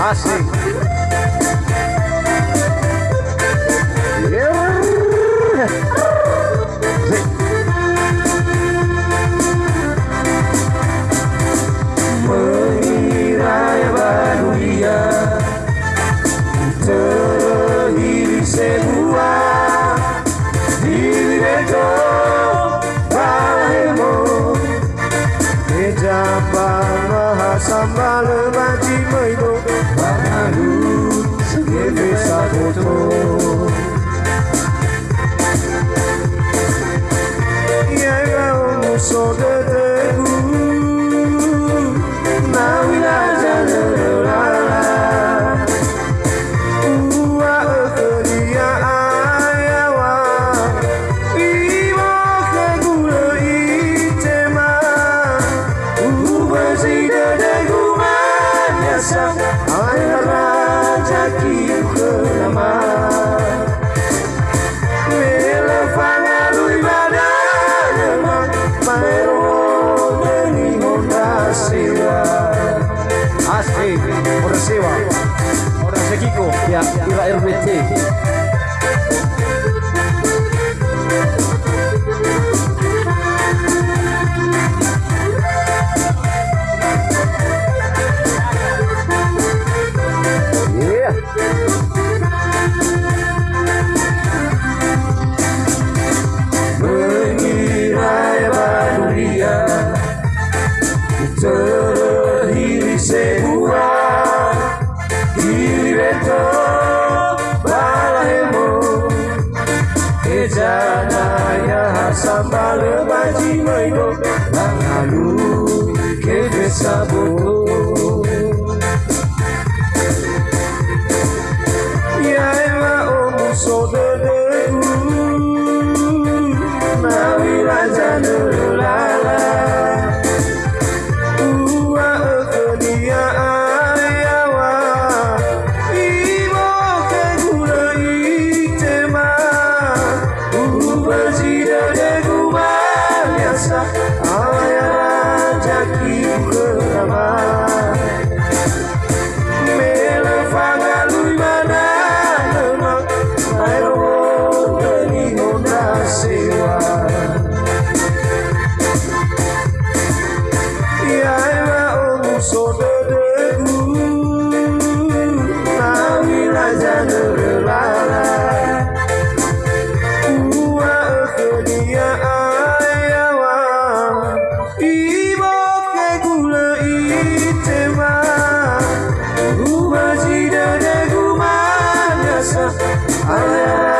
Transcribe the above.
Asik. Mengira bahagia terhiri sebuah diri beto balemo ejapa mahasamba lebaji meido banalu segede saboto ya musuh dedeku Asik, orang sewa, orang sekiko, ya, Ira RBT. Yeah. Mengira bahagia terhiri sebuah diri beto balahemo ejana ya samba lebaji meido langalu kede saboto ya ema omuso dedeku nawi raja nulala I